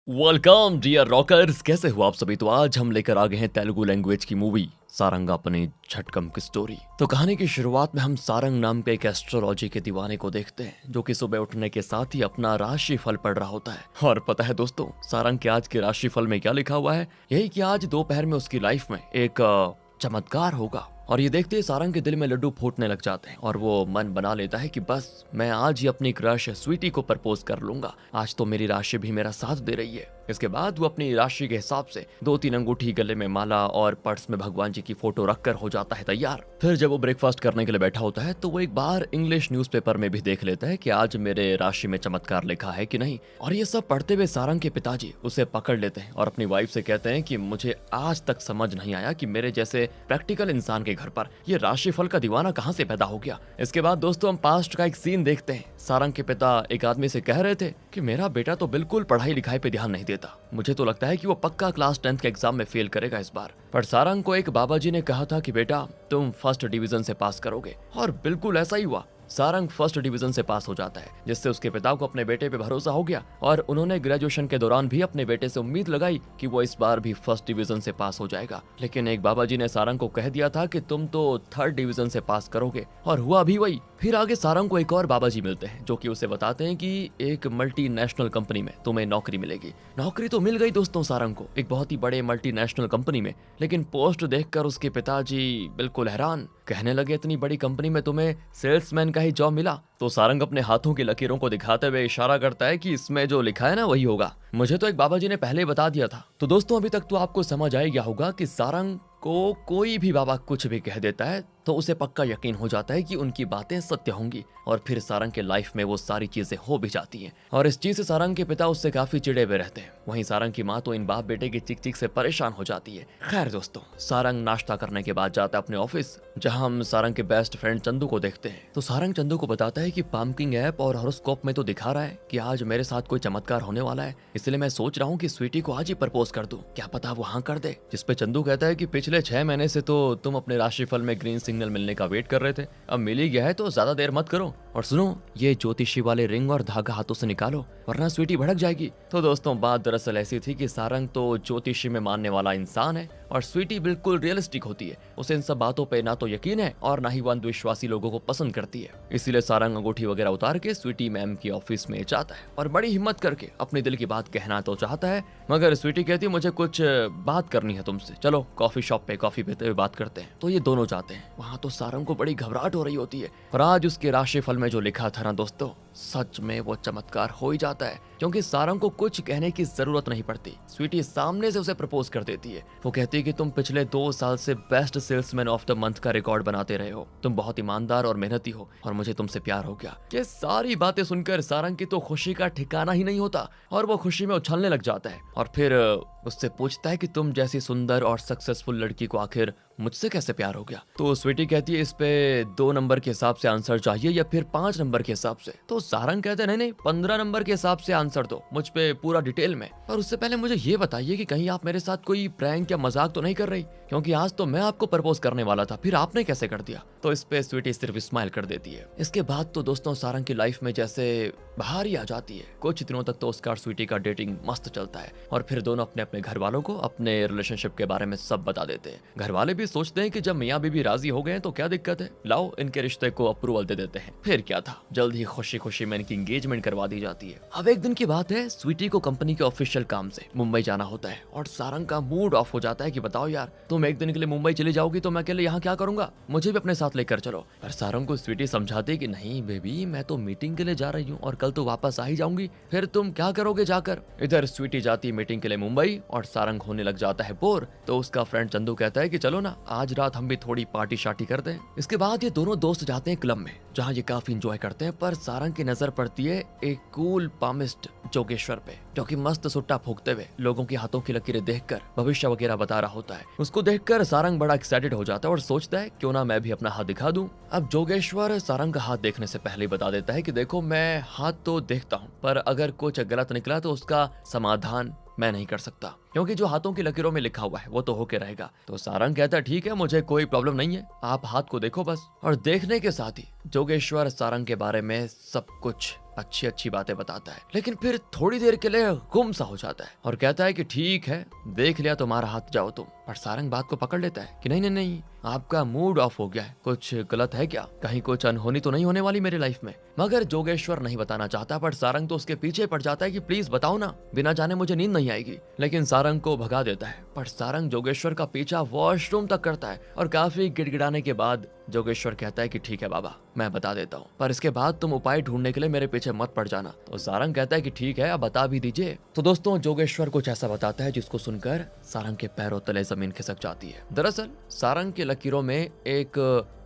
Welcome dear rockers, कैसे हो आप सभी। तो आज हम लेकर आ गए हैं तेलुगु लैंग्वेज की मूवी सारंगापनी झटकम की स्टोरी। तो कहानी की शुरुआत में हम सारंग नाम के एक एस्ट्रोलॉजी के दीवाने को देखते हैं जो कि सुबह उठने के साथ ही अपना राशि फल पढ़ रहा होता है। और पता है दोस्तों, सारंग के आज के राशि फल में क्या लिखा हुआ है? यही कि आज दोपहर में उसकी लाइफ में एक चमत्कार होगा। और ये देखते ही सारंग के दिल में लड्डू फूटने लग जाते हैं और वो मन बना लेता है कि बस मैं आज ही अपनी क्रश स्वीटी को प्रपोज कर लूंगा। आज तो मेरी राशि भी मेरा साथ दे रही है। इसके बाद वो अपनी राशि के हिसाब से 2-3 अंगूठी, गले में माला और पर्स में भगवान जी की फोटो रखकर हो जाता है तैयार। फिर जब वो ब्रेकफास्ट करने के लिए बैठा होता है तो वो एक बार इंग्लिश न्यूज़पेपर में भी देख लेता है कि आज मेरे राशि में चमत्कार लिखा है कि नहीं। और ये सब पढ़ते हुए सारंग के पिताजी उसे पकड़ लेते हैं और अपनी वाइफ से कहते हैं कि मुझे आज तक समझ नहीं आया कि मेरे जैसे प्रैक्टिकल इंसान के घर पर ये राशिफल का दीवाना कहां से पैदा हो गया। इसके बाद दोस्तों हम पास्ट का एक सीन देखते हैं। सारंग के पिता एक आदमी से कह रहे थे कि मेरा बेटा तो बिल्कुल पढ़ाई लिखाई पे ध्यान नहीं देता, मुझे तो लगता है कि वो पक्का क्लास 10th के एग्जाम में फेल करेगा इस बार। पर सारंग को एक बाबा जी ने कहा था कि बेटा तुम फर्स्ट डिवीजन से पास करोगे, और बिल्कुल ऐसा ही हुआ। सारंग फर्स्ट डिवीजन से पास हो जाता है, जिससे उसके पिता को अपने बेटे पे भरोसा हो गया और उन्होंने ग्रेजुएशन के दौरान भी अपने बेटे से उम्मीद लगाई कि वो इस बार भी फर्स्ट डिवीजन से पास हो जाएगा। लेकिन एक बाबा जी ने सारंग को कह दिया था कि तुम तो थर्ड डिवीजन से पास करोगे, और हुआ भी वही। फिर आगे सारंग को एक और बाबा जी मिलते हैं जो कि उसे बताते हैं कि एक मल्टीनेशनल कंपनी में तुम्हें नौकरी मिलेगी। नौकरी तो मिल गई दोस्तों सारंग को एक बहुत ही बड़े मल्टीनेशनल कंपनी में, लेकिन पोस्ट देखकर उसके पिताजी बिल्कुल हैरान। कहने लगे इतनी बड़ी कंपनी में तुम्हें सेल्समैन का ही जॉब मिला? तो सारंग अपने हाथों की लकीरों को दिखाते हुए इशारा करता है कि इसमें जो लिखा है ना वही होगा, मुझे तो एक बाबा जी ने पहले ही बता दिया था। तो दोस्तों अभी तक तो आपको समझ आ गया होगा कि सारंग को कोई भी बाबा कुछ भी कह देता है तो उसे पक्का यकीन हो जाता है कि उनकी बातें सत्य होंगी, और फिर सारंग के लाइफ में वो सारी चीजें हो भी जाती हैं। और इस चीज से सारंग के पिता उससे काफी चिड़े हुए रहते हैं। वहीं सारंग की माँ तो इन बाप बेटे की चिक चिक से परेशान हो जाती है। खैर दोस्तों, सारंग नाश्ता करने के बाद जाता है अपने ऑफिस, जहां हम सारंग के बेस्ट फ्रेंड चंदू को देखते हैं। तो सारंग चंदू को बताता है कि पाम्किंग ऐप और हॉरोस्कोप में तो दिखा रहा है कि आज मेरे साथ कोई चमत्कार होने वाला है, इसलिए मैं सोच रहा हूँ कि स्वीटी को आज ही प्रपोज कर दूं, क्या पता वो हाँ कर दे। जिसपे चंदू कहता है कि पिछले 6 महीने से तो तुम अपने राशिफल में ग्रीन सिग्नल मिलने का वेट कर रहे थे, अब मिल ही गया है तो ज्यादा देर मत करो, और सुनो ये ज्योतिषी वाले रिंग और धागा हाथों से निकालो वरना स्वीटी भड़क जाएगी। तो दोस्तों बात दरअसल ऐसी थी कि सारंग तो ज्योतिषी में मानने वाला इंसान है और स्वीटी बिल्कुल रियलिस्टिक होती है। उसे इन सब बातों पे ना तो यकीन है और ना ही वो अंधविश्वासी लोगों को पसंद करती है। इसीलिए सारंग अंगूठी वगैरह उतार के स्वीटी मैम की ऑफिस में जाता है और बड़ी हिम्मत करके अपने दिल की बात कहना तो चाहता है, मगर स्वीटी कहती है मुझे कुछ बात करनी है तुमसे, चलो कॉफी शॉप पे कॉफी पीते हुए बात करते हैं। तो ये दोनों जाते हैं। वहां तो सारंग को बड़ी घबराहट हो रही होती है, पर आज उसके राशिफल में जो लिखा था ना दोस्तों, सच में वो चमत्कार हो ही जाता है, क्योंकि सारंग को कुछ कहने की जरूरत नहीं पड़ती। स्वीटी सामने से उसे प्रपोज कर देती है। वो कहती है कि तुम पिछले 2 साल से best salesman of the month का रिकॉर्ड बनाते रहे हो, तुम बहुत ईमानदार और मेहनती हो और मुझे तुमसे प्यार हो गया। ये सारी बातें सुनकर सारंग की तो खुशी का ठिकाना ही नहीं होता और वो खुशी में उछलने लग जाता है। और फिर उससे पूछता है कि तुम जैसी सुंदर और सक्सेसफुल लड़की को आखिर मुझसे कैसे प्यार हो गया? तो स्वीटी कहती है इस पे 2 नंबर के हिसाब से आंसर चाहिए या फिर 5 नंबर के हिसाब से। तो सारंग कहते हैं नहीं 15 नंबर के हिसाब से आंसर दो, मुझ पे पूरा डिटेल में। और उससे पहले मुझे ये बताइए कि कहीं आप मेरे साथ कोई प्रैंक या मजाक तो नहीं कर रही, क्योंकि आज तो मैं आपको प्रपोज करने वाला था, फिर आपने कैसे कर दिया? तो इस पे स्वीटी सिर्फ स्माइल कर देती है। इसके बाद तो दोस्तों सारंग की लाइफ में जैसे बाहर ही आ जाती है। कुछ दिनों तक तो उसका और स्वीटी का डेटिंग मस्त चलता है और फिर दोनों अपने अपने घर वालों को अपने रिलेशनशिप के बारे में सब बता देते हैं। घर वाले भी सोचते हैं कि जब मियाँ बीबी राजी हो गए तो क्या दिक्कत है, लाओ इनके रिश्ते को अप्रूवल दे देते हैं। फिर क्या था, जल्द ही खुशी खुशी में इनकी एंगेजमेंट करवा दी जाती है। अब एक दिन की बात है, स्वीटी को कंपनी के ऑफिशियल काम से मुंबई जाना होता है और सारंग का मूड ऑफ हो जाता है कि बताओ यार, तुम एक दिन के लिए मुंबई चली जाओगी तो मैं अकेले यहाँ क्या करूंगा, मुझे भी अपने साथ लेकर चलो। पर सारंग को स्वीटी समझाती है कि नहीं बेबी, मैं तो मीटिंग के लिए जा रही हूँ और कल तो वापस आ ही जाऊंगी, फिर तुम क्या करोगे जाकर। इधर स्वीटी जाती है मीटिंग के लिए मुंबई और सारंग होने लग जाता है बोर। तो उसका फ्रेंड चंदू कहता है कि चलो ना आज रात हम भी थोड़ी पार्टी शार्टी करते हैं। इसके बाद ये दोनों दोस्त जाते हैं क्लब में, जहाँ ये काफी इंजॉय करते हैं। पर सारंग की नजर पड़ती है एक कूल पामिस्ट जोगेश्वर पे, जो कि मस्त सुट्टा फूकते हुए लोगों के हाथों की लकीरें देखकर भविष्य वगैरह बता रहा होता है। उसको देखकर सारंग बड़ा एक्साइटेड हो जाता है और सोचता है क्यों ना मैं भी अपना हाथ दिखा दूं। अब जोगेश्वर सारंग का हाथ देखने से पहले बता देता है कि देखो मैं हाथ तो देखता हूँ, पर अगर कुछ गलत निकला तो उसका समाधान मैं नहीं कर सकता, क्योंकि जो हाथों की लकीरों में लिखा हुआ है वो तो होके रहेगा। तो सारंग कहता है ठीक है, मुझे कोई प्रॉब्लम नहीं है, आप हाथ को देखो बस। और देखने के साथ ही जोगेश्वर सारंग के बारे में सब कुछ अच्छी अच्छी बातें बताता है, लेकिन फिर थोड़ी देर के लिए गुम सा हो जाता है और कहता है कि ठीक है, देख लिया तुम्हारा हाथ, जाओ तुम। पर सारंग बात को पकड़ लेता है कि नहीं नहीं नहीं, आपका मूड ऑफ हो गया है, कुछ गलत है क्या, कहीं कुछ अनहोनी तो नहीं होने वाली मेरी लाइफ में। मगर जोगेश्वर नहीं बताना चाहता, पर सारंग तो उसके पीछे पड़ जाता है कि प्लीज बताओ ना, बिना जाने मुझे नींद नहीं आएगी। लेकिन सारंग को भगा देता है, पर सारंग जोगेश्वर का पीछा वॉशरूम तक करता है और काफी गिड़गिड़ाने के बाद जोगेश्वर कहता है कि ठीक है बाबा, मैं बता देता हूँ, पर इसके बाद तुम उपाय ढूंढने के लिए मेरे पीछे मत पड़ जाना। तो सारंग कहता है कि ठीक है, अब बता भी दीजिए। तो दोस्तों, जोगेश्वर कुछ ऐसा बताता है जिसको सुनकर सारंग के पैरों तले जमीन खिसक जाती है। दरअसल सारंग के लकीरों में एक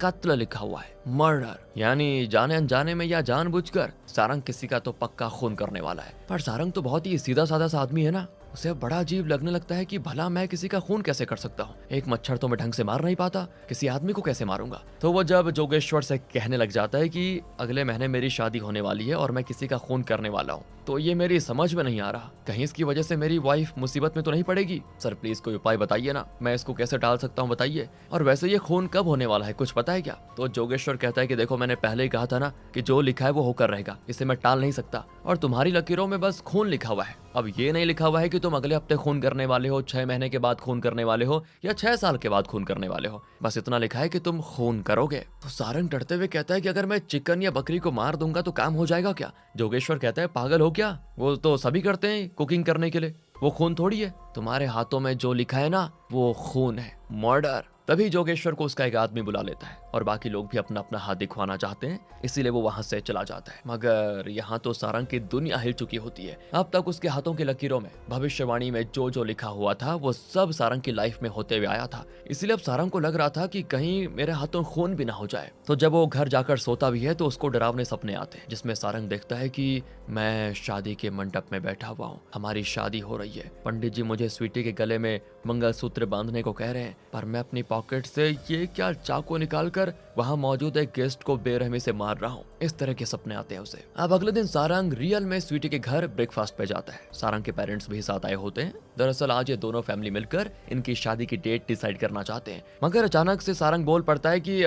कत्ल लिखा हुआ है, मर्डर, यानी जाने अनजाने में या जानबूझकर सारंग किसी का तो पक्का खून करने वाला है। पर सारंग तो बहुत ही सीधा साधा सा आदमी है ना, उसे बड़ा अजीब लगने लगता है कि भला मैं किसी का खून कैसे कर सकता हूँ, एक मच्छर तो मैं ढंग से मार नहीं पाता, किसी आदमी को कैसे मारूंगा। तो वो जब जोगेश्वर से कहने लग जाता है कि अगले महीने मेरी शादी होने वाली है और मैं किसी का खून करने वाला हूँ, तो ये मेरी समझ में नहीं आ रहा, कहीं इसकी वजह से मेरी वाइफ मुसीबत में तो नहीं पड़ेगी। सर प्लीज कोई उपाय बताइए ना, मैं इसको कैसे टाल सकता हूँ बताइए, और वैसे ये खून कब होने वाला है, कुछ पता है क्या। तो जोगेश्वर कहता है कि देखो, मैंने पहले ही कहा था ना कि जो लिखा है वो होकर रहेगा, इसे मैं टाल नहीं सकता, और तुम्हारी लकीरों में बस खून लिखा हुआ है। अब ये नहीं लिखा हुआ है कि तुम अगले हफ्ते खून करने वाले हो, 6 महीने के बाद खून करने वाले हो, या 6 साल के बाद खून करने वाले हो, बस इतना लिखा है कि तुम खून करोगे। तो सारंग डरते हुए कहता है कि अगर मैं चिकन या बकरी को मार दूंगा तो काम हो जाएगा क्या। जोगेश्वर कहता है पागल हो क्या, वो तो सभी करते हैं कुकिंग करने के लिए, वो खून थोड़ी है, तुम्हारे हाथों में जो लिखा है ना वो खून है, मर्डर। तभी जोगेश्वर को उसका एक आदमी बुला लेता है और बाकी लोग भी अपना अपना हाथ दिखवाना चाहते हैं, इसीलिए वो वहां से चला जाता है। मगर यहाँ तो सारंग की दुनिया हिल चुकी होती है। अब तक उसके हाथों की लकीरों में भविष्यवाणी में जो जो लिखा हुआ था वो सब सारंग की लाइफ में होते हुए आया था, इसलिए अब सारंग को लग रहा था कि कहीं मेरे हाथों खून भी ना हो जाए। तो जब वो घर जाकर सोता भी है तो उसको डरावने सपने आते हैं, जिसमें सारंग देखता है कि मैं शादी के मंडप में बैठा हुआ हूँ, हमारी शादी हो रही है, पंडित जी मुझे स्वीटी के गले में मंगलसूत्र बांधने को कह रहे हैं, पर मैं अपनी पॉकेट से ये क्या चाकू निकालकर वहां मौजूद एक गेस्ट को बेरहमी से मार रहा हूँ। इस तरह के सपने आते हैं उसे। अब अगले दिन सारंग रियल में स्वीटी के घर ब्रेकफास्ट पे जाता है। सारंग के पेरेंट्स भी साथ आए होते हैं। दरअसल आज ये दोनों फैमिली मिलकर इनकी शादी की डेट डिसाइड करना चाहते हैं, मगर अचानक से सारंग बोल पड़ता है कि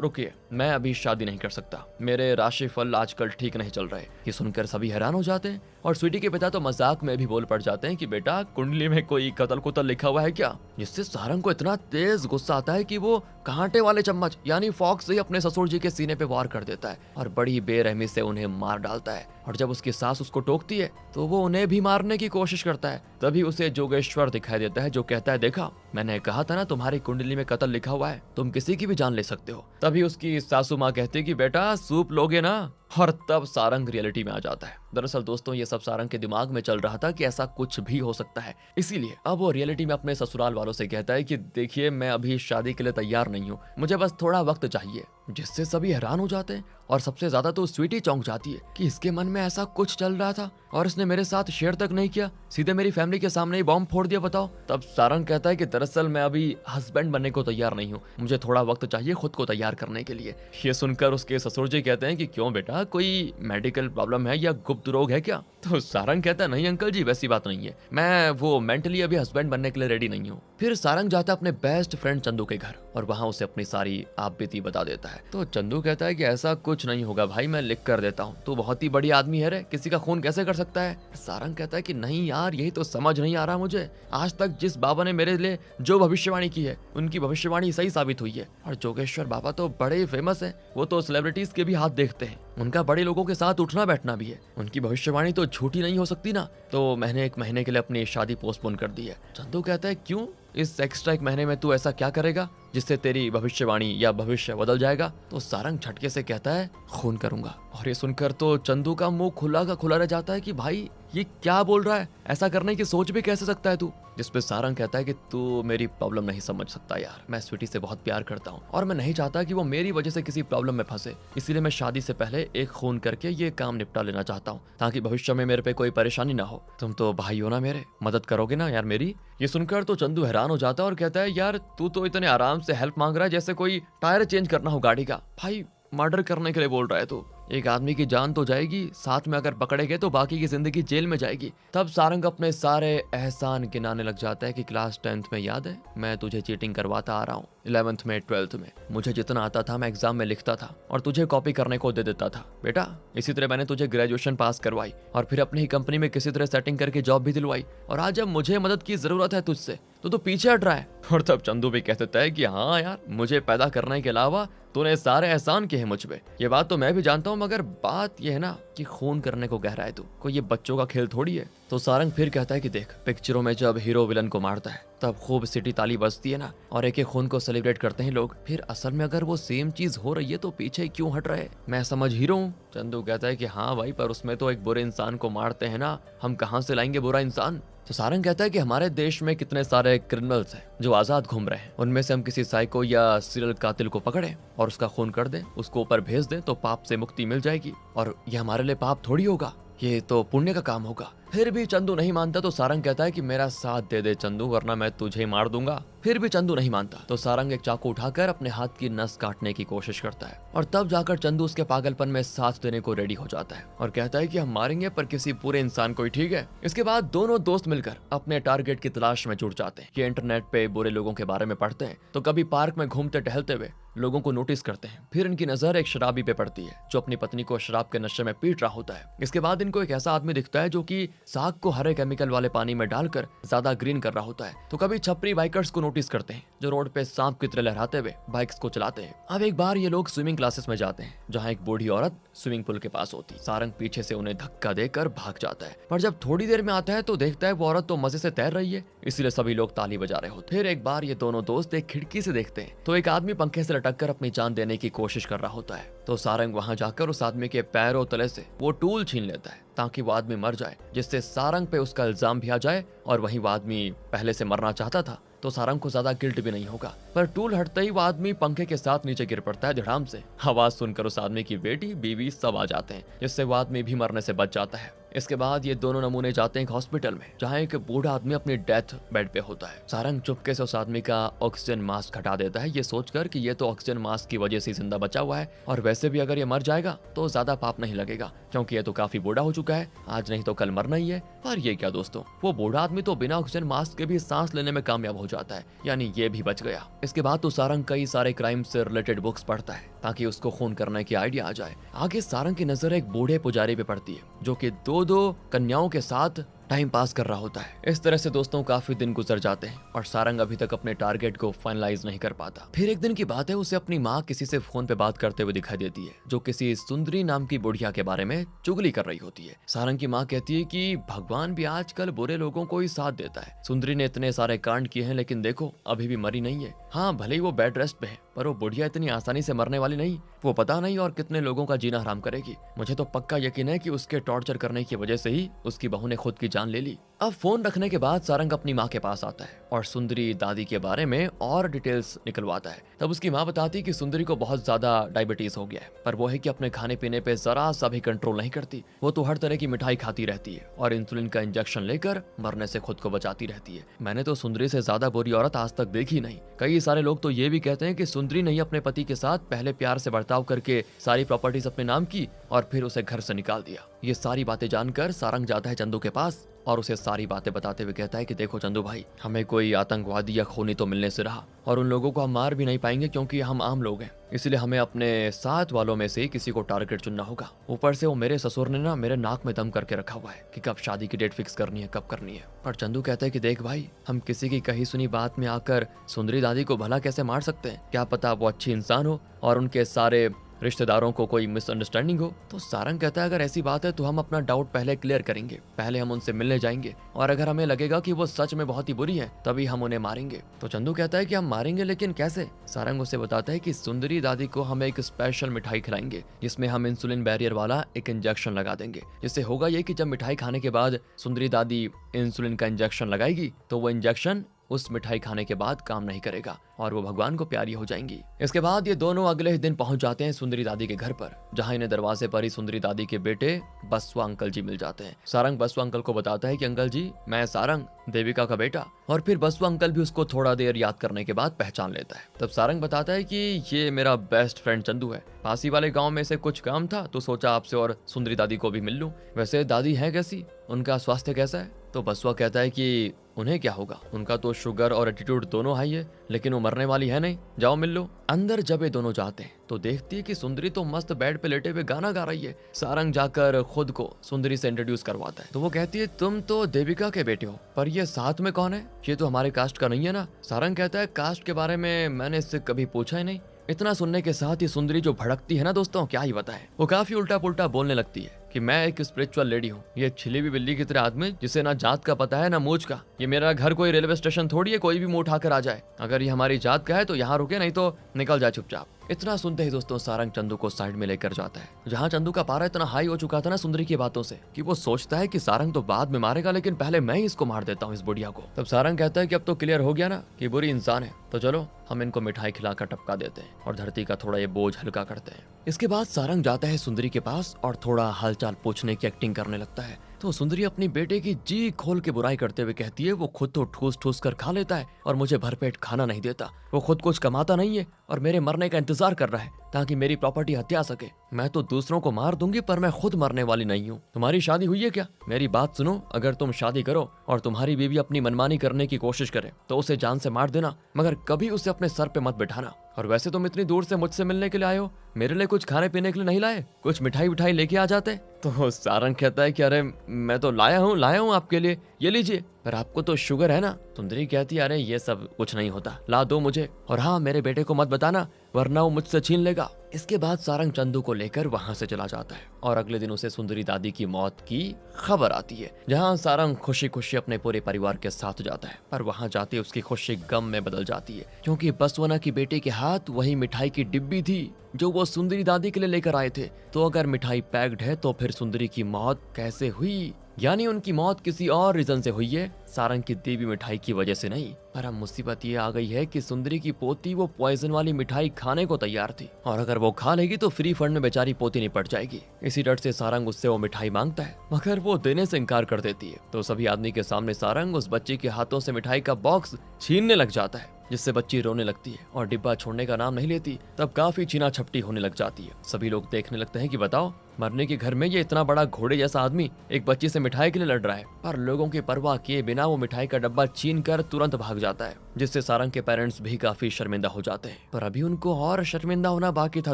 रुकिए, मैं अभी शादी नहीं कर सकता, मेरे राशि फल आजकल ठीक नहीं चल रहे। ये सुनकर सभी हैरान हो जाते हैं और स्वीटी के पिता तो मजाक में भी बोल पड़ जाते हैं कि बेटा कुंडली में कोई कत्ल कुतल लिखा हुआ है क्या, जिससे सारंग को इतना तेज गुस्सा आता है कि वो कांटे वाले चम्मच यानी फॉक्स से अपने ससुर जी के सीने पे वार कर देता है और बड़ी बेरहमी से उन्हें मार डालता है। और जब उसकी सास उसको टोकती है तो वो उन्हें भी मारने की कोशिश करता है। तभी उसे जोगेश्वर दिखाई देता है जो कहता है देखा, मैंने कहा था ना तुम्हारी कुंडली में कत्ल लिखा हुआ है, तुम किसी की भी जान ले सकते हो। तभी उसकी सासू माँ कहती है कि बेटा सूप लोगे ना, और तब सारंग रियलिटी में आ जाता है। दरअसल दोस्तों ये सब सारंग के दिमाग में चल रहा था कि ऐसा कुछ भी हो सकता है, इसीलिए अब वो रियलिटी में अपने ससुराल वालों से कहता है कि देखिए मैं अभी शादी के लिए तैयार नहीं हूँ, मुझे बस थोड़ा वक्त चाहिए, जिससे सभी हैरान हो जाते हैं और सबसे ज्यादा तो स्वीटी चौंक जाती है कि इसके मन में ऐसा कुछ चल रहा था और इसने मेरे साथ शेयर तक नहीं किया, सीधे मेरी फैमिली के सामने ही बॉम्ब फोड़ दिया, बताओ। तब सारंग कहता है कि दरअसल मैं अभी हस्बैंड बनने को तैयार नहीं हूँ, मुझे थोड़ा वक्त चाहिए खुद को तैयार करने के लिए। ये सुनकर उसके ससुर जी कहते हैं कि क्यों बेटा, कोई मेडिकल प्रॉब्लम है या गुप्त रोग है क्या। तो सारंग कहता है नहीं अंकल जी, वैसी बात नहीं है, मैं वो मेंटली अभी हस्बैंड बनने के लिए रेडी नहीं हूँ। फिर सारंग जाता है अपने बेस्ट फ्रेंड चंदू के घर और वहां उसे अपनी सारी आप बीती बता देता है। तो चंदू कहता है कि ऐसा कुछ नहीं होगा भाई, मैं लिख कर देता हूँ, तू बहुत ही बड़ी आदमी है रे, किसी का खून कैसे कर सकता है। सारंग कहता है कि नहीं यार, यही तो समझ नहीं आ रहा मुझे, आज तक जिस बाबा ने मेरे लिए जो भविष्यवाणी की है उनकी भविष्यवाणी सही साबित हुई है। और जोगेश्वर बाबा तो बड़े फेमस है, वो तो सेलिब्रिटीज के भी हाथ देखते हैं, उनका बड़े लोगों के साथ उठना बैठना भी है, उनकी भविष्यवाणी तो झूठी नहीं हो सकती ना। तो मैंने 1 महीने के लिए अपनी शादी पोस्टपोन कर दी है। चंदू कहता है क्यों, इस एक्स्ट्रा 1 महीने में तू ऐसा क्या करेगा जिससे तेरी भविष्यवाणी या भविष्य बदल जाएगा। तो सारंग झटके से कहता है खून करूंगा। और ये सुनकर तो चंदू का मुंह खुला का खुला रह जाता है कि भाई ये क्या बोल रहा है, ऐसा करने की सोच भी कैसे सकता है तू। जिसपे सारंग कहता है कि तू मेरी प्रॉब्लम नहीं समझ सकता यार, मैं स्वीटी से बहुत प्यार करता हूँ और मैं नहीं चाहता कि वो मेरी वजह से किसी प्रॉब्लम में फंसे, इसीलिए मैं शादी से पहले एक खून करके ये काम निपटा लेना चाहता हूँ ताकि भविष्य में मेरे पे कोई परेशानी ना हो। तुम तो भाई हो ना मेरे, मदद करोगे ना यार मेरी। ये सुनकर तो चंदू हैरान हो जाता है और कहता है यार तू तो इतने आराम से हेल्प मांग रहा है जैसे कोई टायर चेंज करना हो गाड़ी का, भाई मर्डर करने के लिए बोल रहा है तू। एक आदमी की जान तो जाएगी, साथ में अगर पकड़े गए तो बाकी की जिंदगी जेल में जाएगी। तब सारंग अपने सारे एहसान गिनाने लग जाता है कि क्लास 10th में याद है मैं तुझे चीटिंग करवाता आ रहा हूँ, 11th में 12th में मुझे जितना आता था मैं एग्जाम में लिखता था और तुझे कॉपी करने को दे देता था बेटा। इसी तरह मैंने तुझे ग्रेजुएशन पास करवाई और फिर अपनी ही कंपनी में किसी तरह सेटिंग करके जॉब भी दिलवाई, और आज जब मुझे मदद की जरूरत है तुझसे तो तू पीछे हट रहा है। और तब चंदू भी कह देता है कि हाँ यार, मुझे पैदा करने के अलावा तूने सारे एहसान किए हैं मुझ पे, ये बात तो मैं भी जानता हूँ, मगर बात ये है ना कि खून करने को कह रहा है तू, कोई ये बच्चों का खेल थोड़ी है। तो सारंग फिर कहता है कि देख, पिक्चरों में जब हीरो विलन को मारता है तब खूब सिटी ताली बजती है ना, और एक एक खून को सेलिब्रेट करते हैं लोग, फिर असल में अगर वो सेम चीज हो रही है तो पीछे क्यों हट रहे? मैं समझ हीरो हूँ। चंदू कहता है कि हाँ भाई, पर उसमें तो एक बुरे इंसान को मारते हैं ना, हम कहाँ से लाएंगे बुरा इंसान? तो सारंग कहता है कि हमारे देश में कितने सारे क्रिमिनल्स हैं जो आजाद घूम रहे हैं, उनमें से हम किसी साइको या सीरियल कातिल को पकड़े और उसका खून कर दें, उसको ऊपर भेज दें तो पाप से मुक्ति मिल जाएगी, और ये हमारे लिए पाप थोड़ी होगा, ये तो पुण्य का काम होगा। फिर भी चंदू नहीं मानता तो सारंग कहता है कि मेरा साथ दे दे चंदू, वरना मैं तुझे मार दूंगा। फिर भी चंदू नहीं मानता तो सारंग एक चाकू उठाकर अपने हाथ की नस काटने की कोशिश करता है, और तब जाकर चंदू उसके पागलपन में साथ देने को रेडी हो जाता है और कहता है कि हम मारेंगे पर किसी पूरे इंसान को ही, ठीक है। इसके बाद दोनों दोस्त मिलकर अपने टारगेट की तलाश में जुट जाते हैं। ये इंटरनेट पे बुरे लोगों के बारे में पढ़ते हैं तो कभी पार्क में घूमते टहलते हुए लोगों को नोटिस करते हैं। फिर इनकी नजर एक शराबी पे पड़ती है जो अपनी पत्नी को शराब के नशे में पीट रहा होता है। इसके बाद इनको एक ऐसा आदमी दिखता है जो कि साग को हरे केमिकल वाले पानी में डालकर ज्यादा ग्रीन कर रहा होता है। तो कभी छपरी बाइकर्स को नोटिस करते हैं जो रोड पे सांप की तरह लहराते हुए बाइक्स को चलाते हैं। अब एक बार ये लोग स्विमिंग क्लासेस में जाते हैं जहाँ एक बूढ़ी औरत स्विमिंग पूल के पास होती। सारंग पीछे से उन्हें धक्का देकर भाग जाता है, पर जब थोड़ी देर में आता है तो देखता है वो औरत तो मजे से तैर रही है, इसलिए सभी लोग ताली बजा रहे होते। फिर एक बार ये दोनों दोस्त एक खिड़की से देखते हैं तो एक आदमी पंखे से लटक कर अपनी जान देने की कोशिश कर रहा होता है। तो सारंग वहां जाकर उस आदमी के पैरों तले से वो टूल छीन लेता है ताकि वो आदमी मर जाए, जिससे सारंग पे उसका इल्जाम भी आ जाए, और वही वो आदमी पहले से मरना चाहता था तो सारंग को ज्यादा गिल्ट भी नहीं होगा। पर टूल हटते ही वो आदमी पंखे के साथ नीचे गिर पड़ता है धड़ाम से। आवाज सुनकर उस आदमी की बेटी बीवी सब आ जाते हैं, जिससे वो आदमी भी मरने से बच जाता है। इसके बाद ये दोनों नमूने जाते हैं एक हॉस्पिटल में जहाँ एक बूढ़ा आदमी अपनी डेथ बेड पे होता है। सारंग चुपके से उस आदमी का ऑक्सीजन मास्क हटा देता है, ये सोचकर कि ये तो ऑक्सीजन मास्क की वजह से जिंदा बचा हुआ है, और वैसे भी अगर ये मर जाएगा तो ज्यादा पाप नहीं लगेगा क्योंकि ये तो काफी बूढ़ा हो चुका है, आज नहीं तो कल मरना ही है। पर ये क्या दोस्तों, वो बूढ़ा आदमी तो बिना ऑक्सीजन मास्क के भी सांस लेने में कामयाब हो जाता है, यानी ये भी बच गया। इसके बाद तो सारंग कई सारे क्राइम से रिलेटेड बुक्स पढ़ता है ताकि उसको खून करने की आइडिया आ जाए। आगे सारंग की नजर एक बूढ़े पुजारी पे पड़ती है जो कि दो कन्याओं के साथ टाइम पास कर रहा होता है। इस तरह से दोस्तों काफी दिन गुजर जाते हैं और सारंग अभी तक अपने टारगेट को फाइनलाइज नहीं कर पाता। फिर एक दिन की बात है, उसे अपनी माँ किसी से फोन पे बात करते हुए दिखाई देती है जो किसी सुंदरी नाम की बुढ़िया के बारे में चुगली कर रही होती है। सारंग की माँ कहती है कि भगवान भी आजकल बुरे लोगों को ही साथ देता है, सुंदरी ने इतने सारे कांड किए हैं लेकिन देखो अभी भी मरी नहीं है। हाँ भले ही वो बेड रेस्ट पे है, पर वो बुढ़िया इतनी आसानी से मरने वाली नहीं, वो पता नहीं और कितने लोगों का जीना हराम करेगी। मुझे तो पक्का यकीन है कि उसके टॉर्चर करने की वजह से ही उसकी बहू ने खुद की जान ले ली। अब फोन रखने के बाद सारंग अपनी माँ के पास आता है और सुंदरी दादी के बारे में और डिटेल्स निकलवाता है। तब उसकी माँ बताती कि सुंदरी को बहुत ज्यादा डायबिटीज हो गया है, पर वो है कि अपने खाने पीने पे जरा सा भी कंट्रोल नहीं करती। वो तो हर तरह की मिठाई खाती रहती है और इंसुलिन का इंजेक्शन लेकर मरने से खुद को बचाती रहती है। मैंने तो सुंदरी से ज्यादा बुरी औरत आज तक देखी नहीं। कई सारे लोग तो ये भी कहते हैं कि सुंदरी ने अपने पति के साथ पहले प्यार से बर्ताव करके सारी प्रॉपर्टीज अपने नाम की और फिर उसे घर से निकाल दिया। ये सारी बातें जानकर सारंग जाता है चंदू के पास और उसे सारी बातें बताते हुए कहता है कि देखो चंदू भाई, हमें कोई आतंकवादी या खूनी तो मिलने से रहा और उन लोगों को हम मार भी नहीं पाएंगे क्योंकि हम आम लोग हैं, इसलिए हमें अपने साथ वालों में से किसी को टारगेट चुनना होगा। ऊपर से वो मेरे ससुर ने ना मेरे नाक में दम करके रखा हुआ है कि कब शादी की डेट फिक्स करनी है, कब करनी है। पर चंदू कहता है कि देख भाई, हम किसी की कही सुनी बात में आकर सुंदरी दादी को भला कैसे मार सकते हैं? क्या पता वो अच्छी इंसान हो और उनके सारे रिश्तेदारों को कोई मिसअंडरस्टैंडिंग हो। तो सारंग कहता है अगर ऐसी बात है तो हम अपना डाउट पहले क्लियर करेंगे, पहले हम उनसे मिलने जाएंगे और अगर हमें लगेगा कि वो सच में बहुत ही बुरी है तभी हम उन्हें मारेंगे। तो चंदू कहता है कि हम मारेंगे लेकिन कैसे? सारंग उसे बताता है कि सुंदरी दादी को हम एक स्पेशल मिठाई खिलाएंगे जिसमें हम इंसुलिन बैरियर वाला एक इंजेक्शन लगा देंगे, जिससे होगा ये कि जब मिठाई खाने के बाद सुंदरी दादी इंसुलिन का इंजेक्शन लगाएगी तो वो इंजेक्शन उस मिठाई खाने के बाद काम नहीं करेगा और वो भगवान को प्यारी हो जाएंगी। इसके बाद ये दोनों अगले ही दिन पहुंच जाते हैं सुंदरी दादी के घर पर, जहां इन्हें दरवाजे पर ही सुंदरी दादी के बेटे बसवा अंकल जी मिल जाते हैं। सारंग बसवा अंकल को बताता है कि अंकल जी, मैं सारंग, देविका का बेटा। और फिर बसवा अंकल भी उसको थोड़ा देर याद करने के बाद पहचान लेता है। तब सारंग बताता है कि ये मेरा बेस्ट फ्रेंड चंदू है, पासी वाले गांव में से कुछ काम था तो सोचा आपसे और सुंदरी दादी को भी मिल लूं। वैसे दादी है कैसी, उनका स्वास्थ्य कैसा है? तो बसवा कहता है कि उन्हें क्या होगा, उनका तो शुगर और एटीट्यूड दोनों हाई है, लेकिन वो मरने वाली है नहीं, जाओ मिल लो। अंदर जब ये दोनों जाते हैं तो देखती है कि सुंदरी तो मस्त बेड पे लेटे हुए गाना गा रही है। सारंग जाकर खुद को सुंदरी से इंट्रोड्यूस करवाता है तो वो कहती है, तुम तो देविका के बेटे हो, पर ये साथ में कौन है? ये तो हमारे कास्ट का नहीं है ना। सारंग कहता है, कास्ट के बारे में मैंने इससे कभी पूछा ही नहीं। इतना सुनने के साथ ही सुंदरी जो भड़कती है ना दोस्तों, क्या ही बताएं। वो काफी उल्टा पुल्टा बोलने लगती है कि मैं एक स्पिरिचुअल लेडी हूँ, ये छिली हुई बिल्ली की तरह आदमी जिसे ना जात का पता है ना मूछ का। ये मेरा घर कोई रेलवे स्टेशन थोड़ी है, कोई भी मुंह उठाकर आ जाए। अगर ये हमारी जात का है तो यहाँ रुके, नहीं तो निकल जाए चुपचाप। इतना सुनते ही दोस्तों सारंग चंदू को साइड में लेकर जाता है, जहाँ चंदू का पारा इतना हाई हो चुका था ना सुंदरी की बातों से कि वो सोचता है कि सारंग तो बाद में मारेगा, लेकिन पहले मैं ही इसको मार देता हूँ, इस बुढ़िया को। तब सारंग कहता है कि अब तो क्लियर हो गया ना कि बुरी इंसान है, तो चलो हम इनको मिठाई खिलाकर टपका देते हैं और धरती का थोड़ा ये बोझ हल्का करते हैं। इसके बाद सारंग जाता है सुंदरी के पास और थोड़ा हालचाल पूछने की एक्टिंग करने लगता है। तो सुंदरी अपनी बेटे की जी खोल के बुराई करते हुए कहती है, वो खुद तो ठूस ठूस कर खा लेता है और मुझे भरपेट खाना नहीं देता। वो खुद कुछ कमाता नहीं है और मेरे मरने का इंतजार कर रहा है ताकि मेरी प्रॉपर्टी हत्या सके। मैं तो दूसरों को मार दूंगी पर मैं खुद मरने वाली नहीं हूँ। तुम्हारी शादी हुई है क्या? मेरी बात सुनो, अगर तुम शादी करो और तुम्हारी बीवी अपनी मनमानी करने की कोशिश करे तो उसे जान से मार देना, मगर कभी उसे अपने सर पे मत बिठाना। और वैसे तुम इतनी दूर से मुझसे मिलने के लिए आए हो, मेरे लिए कुछ खाने पीने के लिए नहीं लाए? कुछ मिठाई विठाई लेके आ जाते। तो सारंग कहता है कि अरे मैं तो लाया हूँ आपके लिए, ये लीजिए। पर आपको तो शुगर है ना? सुंदरी कहती है, अरे ये सब कुछ नहीं होता, ला दो मुझे, और हाँ मेरे बेटे को मत बताना वरना वो मुझसे छीन लेगा। इसके बाद सारंग चंदू को लेकर वहां से चला जाता है और अगले दिन उसे सुंदरी दादी की मौत की खबर आती है, जहां सारंग खुशी खुशी अपने पूरे परिवार के साथ जाता है। पर वहां जाते उसकी खुशी गम में बदल जाती है, क्योंकि बसवना की बेटे के हाथ वही मिठाई की डिब्बी थी जो वो सुंदरी दादी के लिए लेकर आए थे। तो अगर मिठाई पैक्ड है तो फिर सुंदरी की मौत कैसे हुई? यानी उनकी मौत किसी और रीजन से हुई है, सारंग की देवी मिठाई की वजह से नहीं। पर अब मुसीबत ये आ गई है कि सुंदरी की पोती वो पॉइजन वाली मिठाई खाने को तैयार थी, और अगर वो खा लेगी तो फ्री फंड में बेचारी पोती निपट जाएगी। इसी डर से सारंग उससे वो मिठाई मांगता है, मगर वो देने से इनकार कर देती है। तो सभी आदमी के सामने सारंग उस बच्ची के हाथों से मिठाई का बॉक्स छीनने लग जाता है, जिससे बच्ची रोने लगती है और डिब्बा छोड़ने का नाम नहीं लेती। तब काफी छीना छपटी होने लग जाती है। सभी लोग देखने लगते हैं कि बताओ, मरने के घर में ये इतना बड़ा घोड़े जैसा आदमी एक बच्ची से मिठाई के लिए लड़ रहा है। पर लोगों की परवाह किए बिना वो मिठाई का डब्बा छीन कर तुरंत भाग जाता है, जिससे सारंग के पेरेंट्स भी काफी शर्मिंदा हो जाते हैं। पर अभी उनको और शर्मिंदा होना बाकी था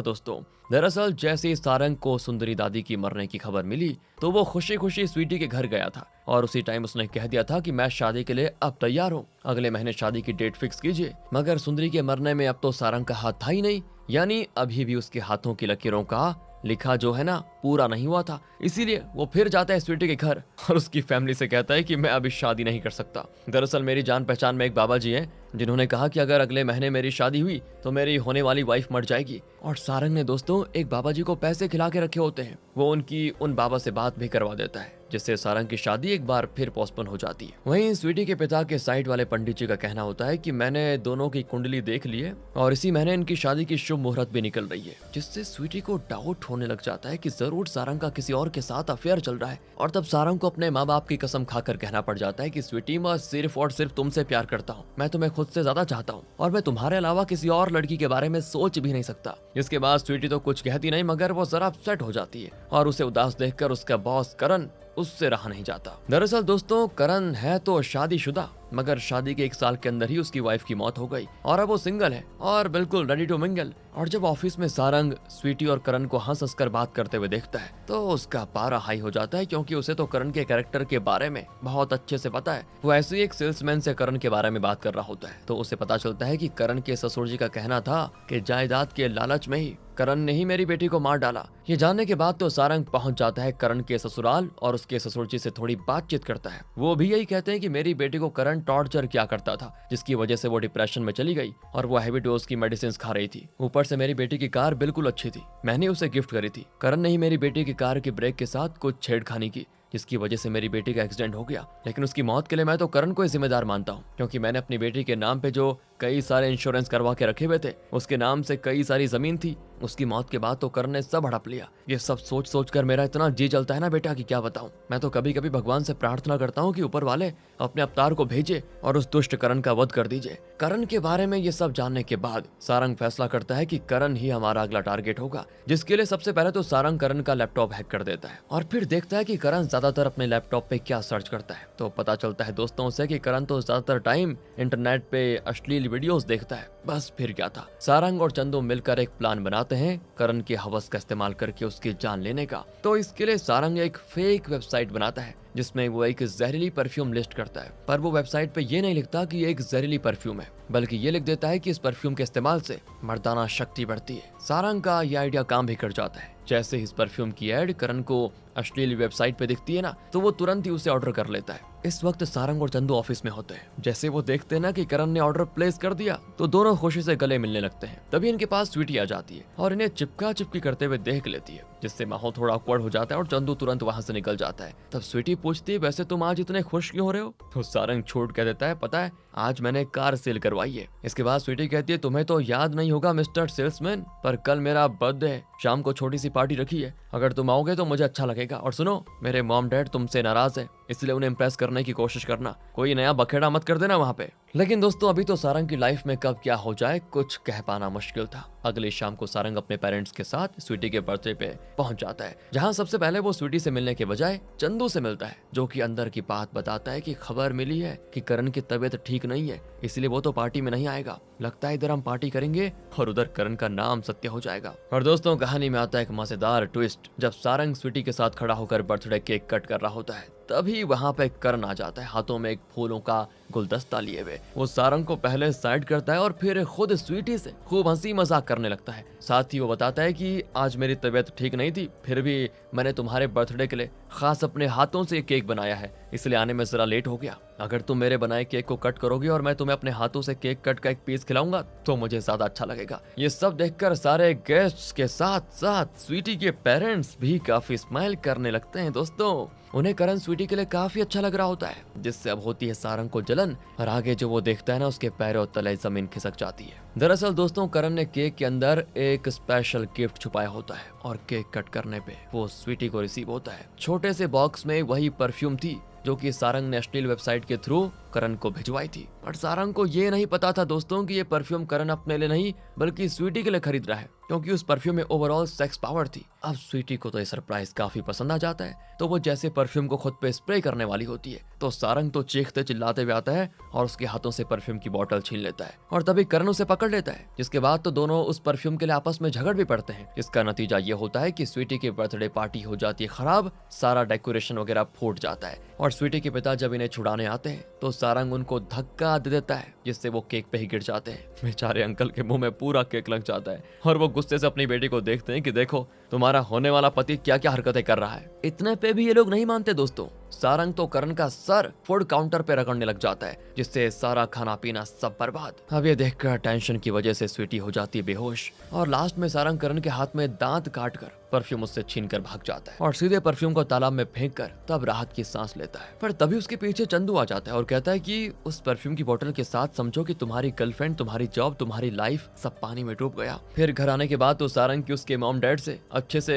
दोस्तों। दरअसल जैसे ही सारंग को सुंदरी दादी की मरने की खबर मिली तो वो खुशी खुशी स्वीटी के घर गया था, और उसी टाइम उसने कह दिया था कि मैं शादी के लिए अब तैयार हूँ, अगले महीने शादी की डेट फिक्स कीजिए। मगर सुंदरी के मरने में अब तो सारंग का हाथ था ही नहीं, यानी अभी भी उसके हाथों की लकीरों का लिखा जो है ना पूरा नहीं हुआ था। इसीलिए वो फिर जाता है स्वीटी के घर और उसकी फैमिली से कहता है कि मैं अभी शादी नहीं कर सकता। दरअसल मेरी जान पहचान में एक बाबा जी हैं जिन्होंने कहा कि अगर अगले महीने मेरी शादी हुई तो मेरी होने वाली वाइफ मर जाएगी। और सारंग ने दोस्तों एक बाबा जी को पैसे खिला के रखे होते हैं, वो उनकी उन बाबा से बात भी करवा देता है, जिससे सारंग की शादी एक बार फिर पोस्टपोन हो जाती है। वहीं स्वीटी के पिता के साइड वाले पंडित जी का कहना होता है कि मैंने दोनों की कुंडली देख ली है और इसी महीने इनकी शादी की शुभ मुहूर्त भी निकल रही है, जिससे स्वीटी को डाउट होने लग जाता है कि जरूर सारंग का किसी और के साथ अफेयर चल रहा है। और तब सारंग को अपने माँ बाप की कसम खाकर कहना पड़ जाता है कि स्वीटी, मैं सिर्फ और सिर्फ तुमसे प्यार करता हूँ, मैं तुम्हें खुद से ज्यादा चाहता हूँ और मैं तुम्हारे अलावा किसी और लड़की के बारे में सोच भी नहीं सकता। इसके बाद स्वीटी तो कुछ कहती नहीं, मगर वो जरा अपसेट हो जाती है और उसे उदास देखकर उसका बॉस करण उससे रहा नहीं जाता। दरअसल दोस्तों करण है तो शादीशुदा, मगर शादी के 1 साल के अंदर ही उसकी वाइफ की मौत हो गई और अब वो सिंगल है और बिल्कुल रेडी टू मिंगल। और जब ऑफिस में सारंग स्वीटी और करण को हंस हंस कर बात करते हुए देखता है तो उसका पारा हाई हो जाता है, क्योंकि उसे तो करण के कैरेक्टर के बारे में बहुत अच्छे से पता है। वो ऐसे ही एक सेल्समैन से करण के बारे में बात कर रहा होता है तो उसे पता चलता है कि करण के ससुर जी का कहना था कि जायदाद के लालच में ही करण ने ही मेरी बेटी को मार डाला। ये जानने के बाद तो सारंग पहुंच जाता है करण के ससुराल और उसके ससुर जी से थोड़ी बातचीत करता है। वो भी यही कहते हैं कि मेरी बेटी को करण टॉर्चर क्या करता था, जिसकी वजह से वो डिप्रेशन में चली गई और वो हैवी डोज की मेडिसिन खा रही थी। ऊपर से मेरी बेटी की कार बिल्कुल अच्छी थी, मैंने उसे गिफ्ट करी थी। करण ने ही मेरी बेटी की कार के ब्रेक के साथ कुछ छेड़खानी की, जिसकी वजह से मेरी बेटी का एक्सीडेंट हो गया, लेकिन उसकी मौत के लिए मैं तो करण को ही जिम्मेदार मानता हूँ, क्योंकि मैंने अपनी बेटी के नाम पे जो कई सारे इंश्योरेंस करवा के रखे हुए थे, उसके नाम से कई सारी जमीन थी। उसकी मौत के बाद तो करण ने सब हड़प लिया। ये सब सोच सोच कर मेरा इतना जी जलता है ना बेटा कि क्या बताऊं। मैं तो कभी कभी भगवान से प्रार्थना करता हूँ कि ऊपर वाले अपने अवतार को भेजे और उस दुष्ट करण का वध कर दीजिए। करण के बारे में ये सब जानने के बाद सारंग फैसला करता है कि करण ही हमारा अगला टारगेट होगा, जिसके लिए सबसे पहले तो सारंग करण का लैपटॉप हैक कर देता है और फिर देखता है कि करण ज्यादातर अपने लैपटॉप पे क्या सर्च करता है। तो पता चलता है दोस्तों से कि करण तो ज्यादातर टाइम इंटरनेट पे अश्लील वीडियोस देखता है। बस फिर क्या था, सारंग और चंदू मिलकर एक प्लान बनाते हैं करण की हवस का इस्तेमाल करके उसकी जान लेने का। तो इसके लिए सारंग एक फेक वेबसाइट बनाता है जिसमें वो एक जहरीली परफ्यूम लिस्ट करता है, पर वो वेबसाइट पे ये नहीं लिखता कि ये एक जहरीली परफ्यूम है, बल्कि ये लिख देता है कि इस परफ्यूम के इस्तेमाल से मर्दाना शक्ति बढ़ती है। सारंग का ये आइडिया काम भी कर जाता है। जैसे ही इस परफ्यूम की एड करण को अश्लील वेबसाइट पे दिखती है ना, तो वो तुरंत ही उसे ऑर्डर कर लेता है। इस वक्त सारंग और चंदू ऑफिस में होते हैं। जैसे वो देखते हैं ना कि करण ने ऑर्डर प्लेस कर दिया, तो दोनों खुशी से गले मिलने लगते हैं। तभी इनके पास स्वीटी आ जाती है और इन्हें चिपका चिपकी करते हुए देख लेती है, जिससे माहौल थोड़ा ऑकवर्ड हो जाता है और चंदू तुरंत वहां से निकल जाता है। तब स्वीटी पूछती है, वैसे तुम आज इतने खुश क्यों हो रहे हो? तो सारंग छोड़ कह देता है, पता है आज मैंने कार सेल करवाई है। इसके बाद स्वीटी कहती है, तुम्हें तो याद नहीं होगा मिस्टर सेल्समैन, पर कल मेरा बर्थडे है, शाम को छोटी सी पार्टी रखी है, अगर तुम आओगे तो मुझे अच्छा लगेगा। और सुनो, मेरे मॉम डैड तुमसे नाराज है, इसलिए उन्हें इम्प्रेस करने की कोशिश करना, कोई नया बखेड़ा मत कर देना वहाँ पे। लेकिन दोस्तों अभी तो सारंग की लाइफ में कब क्या हो जाए कुछ कह पाना मुश्किल था। अगली शाम को सारंग अपने पेरेंट्स के साथ स्वीटी के बर्थडे पे पहुंच जाता है, जहां सबसे पहले वो स्वीटी से मिलने के बजाय चंदू से मिलता है, जो कि अंदर की बात बताता है कि खबर मिली है कि करण की तबीयत ठीक नहीं है, इसलिए वो तो पार्टी में नहीं आएगा। लगता है इधर हम पार्टी करेंगे और उधर करण का नाम सत्य हो जाएगा। और दोस्तों कहानी में आता है एक मजेदार ट्विस्ट। जब सारंग स्वीटी के साथ खड़ा होकर बर्थडे केक कट कर रहा होता है, तभी वहां पे करण आ जाता है, हाथों में एक फूलों का गुलदस्ता लिए हुए। वो सारंग को पहले साइड करता है और फिर खुद स्वीटी से खूब हंसी मजाक करने लगता है। साथ ही वो बताता है कि आज मेरी तबीयत ठीक नहीं थी, फिर भी मैंने तुम्हारे बर्थडे के लिए खास अपने हाथों से केक बनाया है, इसलिए आने में जरा लेट हो गया। अगर तुम मेरे बनाए केक को कट करोगी और मैं तुम्हें अपने हाथों से केक कट का एक पीस खिलाऊंगा तो मुझे ज्यादा अच्छा लगेगा। ये सब देखकर सारे गेस्ट्स के साथ साथ स्वीटी के पेरेंट्स भी काफी स्माइल करने लगते हैं। दोस्तों उन्हें करण स्वीटी के लिए काफी अच्छा लग रहा होता है, जिससे अब होती है सारंग को जलन, और आगे जो वो देखता है ना उसके पैरों तले जमीन खिसक जाती है। दरअसल दोस्तों करण ने केक के अंदर एक स्पेशल गिफ्ट छुपाया होता है और केक कट करने पे वो स्वीटी को रिसीव होता है। छोटे से बॉक्स में वही परफ्यूम थी जो कि सारंग ने अश्लील वेबसाइट के थ्रू करण को भिजवाई थी। और सारंग को ये नहीं पता था दोस्तों कि ये परफ्यूम करण अपने लिए नहीं बल्कि स्वीटी के लिए खरीद रहा है, क्योंकि उस परफ्यूम में ओवरऑल सेक्स पावर थी। अब स्वीटी को तो ये सरप्राइज काफी पसंद आ जाता है, तो वो जैसे परफ्यूम को खुद पे स्प्रे करने वाली होती है तो सारंग तो चीखते चिल्लाते हुए आता है और उसके हाथों से परफ्यूम की बोतल छीन लेता है, और तभी करण उसे पकड़ लेता है। जिसके बाद तो दोनों उस परफ्यूम के लिए आपस में झगड़ भी पड़ते हैं, जिसका नतीजा ये होता है कि स्वीटी की बर्थडे पार्टी हो जाती है खराब, सारा डेकोरेशन वगैरह फूट जाता है। और स्वीटी के पिता जब इन्हें छुड़ाने आते हैं तो सारंग उनको धक्का दे देता है, जिससे वो केक पे ही गिर जाते हैं। बेचारे अंकल के मुंह में पूरा केक लग जाता है और वो गुस्से से अपनी बेटी को देखते हैं कि देखो तुम्हारा होने वाला पति क्या क्या हरकतें कर रहा है। इतने पे भी ये लोग नहीं मानते दोस्तों, सारंग तो करण का सर फूड काउंटर पे रगड़ने लग जाता है, जिससे सारा खाना पीना सब बर्बाद। अब ये देखकर टेंशन की वजह से स्वीटी हो जाती है बेहोश, और लास्ट में सारंग करण के हाथ में दांत काट कर परफ्यूम उससे छीन कर भाग जाता है और सीधे परफ्यूम को तालाब में फेंक कर तब राहत की सांस लेता है। पर तभी उसके पीछे चंदू आ जाता है और कहता है कि उस परफ्यूम की बोतल के साथ समझो कि तुम्हारी गर्लफ्रेंड, तुम्हारी जॉब, तुम्हारी लाइफ सब पानी में डूब गया। फिर घर आने के बाद तो सारंग की उसके मॉम डैड से अच्छे से